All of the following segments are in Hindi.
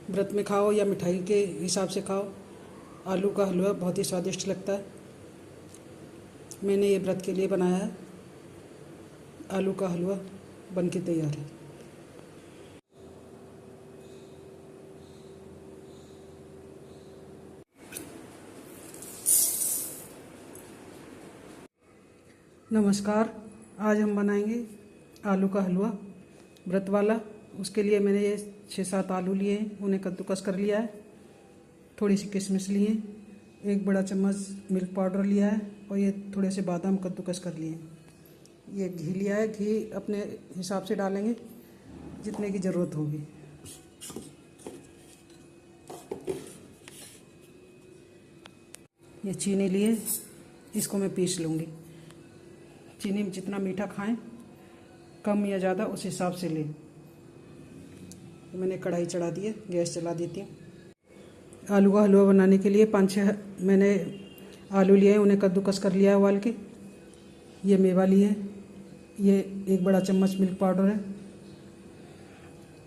व्रत में खाओ या मिठाई के हिसाब से खाओ, आलू का हलवा बहुत ही स्वादिष्ट लगता है। मैंने ये व्रत के लिए बनाया है। आलू का हलवा बन के तैयार है। नमस्कार, आज हम बनाएंगे आलू का हलवा व्रत वाला। उसके लिए मैंने ये 6-7 आलू लिए हैं, उन्हें कद्दूकस कर लिया है। थोड़ी सी किशमिश लिए हैं, 1 बड़ा चम्मच मिल्क पाउडर लिया है और ये थोड़े से बादाम कद्दूकस कर लिए हैं। ये घी लिया है, घी अपने हिसाब से डालेंगे जितने की ज़रूरत होगी। ये चीनी लिए, इसको मैं पीस लूँगी। चीनी में जितना मीठा खाएं, कम या ज़्यादा उस हिसाब से लें। तो मैंने कढ़ाई चढ़ा दी है, गैस चला देती हूँ। आलू का हलवा बनाने के लिए 5-6 मैंने आलू लिए हैं, उन्हें कद्दूकस कर लिया है उबाल के। ये मेवा लिए है, ये 1 बड़ा चम्मच मिल्क पाउडर है,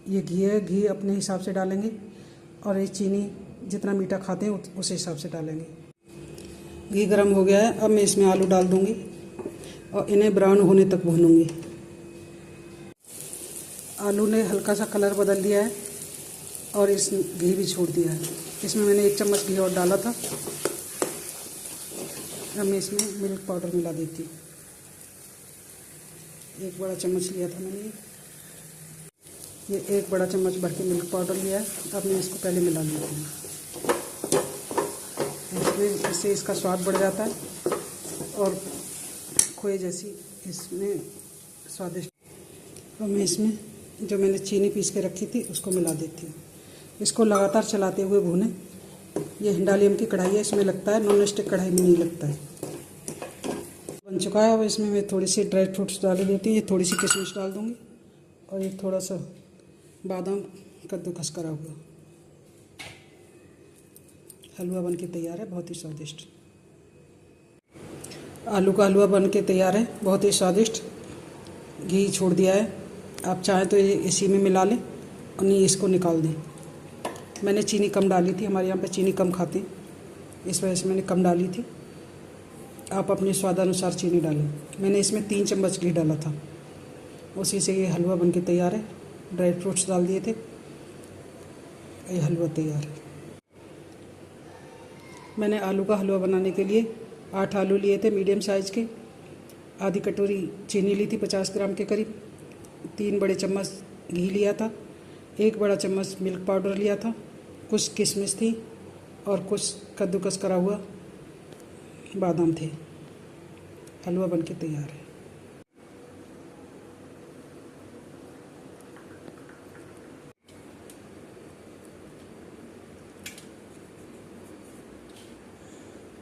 ये घी है, घी अपने हिसाब से डालेंगे। और ये चीनी जितना मीठा खाते हैं उस हिसाब से डालेंगे। घी गर्म हो गया है, अब मैं इसमें आलू डाल दूँगी और इन्हें ब्राउन होने तक भूनूंगी। आलू ने हल्का सा कलर बदल दिया है और इस घी भी छोड़ दिया है। इसमें मैंने 1 चम्मच घी और डाला था। अब मैं इसमें मिल्क पाउडर मिला देती हूँ। 1 बड़ा चम्मच लिया था मैंने, ये 1 बड़ा चम्मच भर के मिल्क पाउडर लिया है। अब मैं इसको पहले मिला लेती हूँ। इससे इसका स्वाद बढ़ जाता है और खोए जैसी इसमें स्वादिष्ट। और मैं इसमें जो मैंने चीनी पीस के रखी थी उसको मिला देती हूँ। इसको लगातार चलाते हुए भूनें। ये हिंडालियम की कढ़ाई है, इसमें लगता है, नॉन स्टिक कढ़ाई में नहीं लगता है। बन चुका है। अब इसमें मैं थोड़ी सी ड्राई फ्रूट्स डाल देती हूँ। ये थोड़ी सी किशमिश डाल दूँगी और ये थोड़ा सा बादाम कद्दूकस करा हुआ। हलवा बन के तैयार है, बहुत ही स्वादिष्ट। आलू का हलवा बन के तैयार है, बहुत ही स्वादिष्ट। घी छोड़ दिया है। आप चाहें तो ये इसी में मिला लें और नहीं इसको निकाल दें। मैंने चीनी कम डाली थी, हमारे यहाँ पे चीनी कम खाते हैं, इस वजह से मैंने कम डाली थी। आप अपने स्वादानुसार चीनी डालें। मैंने इसमें 3 चम्मच घी डाला था, उसी से ये हलवा बन के तैयार है। ड्राई फ्रूट्स डाल दिए थे, ये हलवा तैयार है। मैंने आलू का हलवा बनाने के लिए 8 आलू लिए थे मीडियम साइज़ के। आधी कटोरी चीनी ली थी 50 ग्राम के करीब। 3 बड़े चम्मच घी लिया था। 1 बड़ा चम्मच मिल्क पाउडर लिया था। कुछ किशमिश थी और कुछ कद्दूकस करा हुआ बादाम थे। हलवा बन के तैयार है।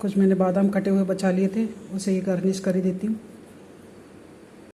कुछ मैंने बादाम कटे हुए बचा लिए थे, उसे ये गार्निश कर ही देती हूँ।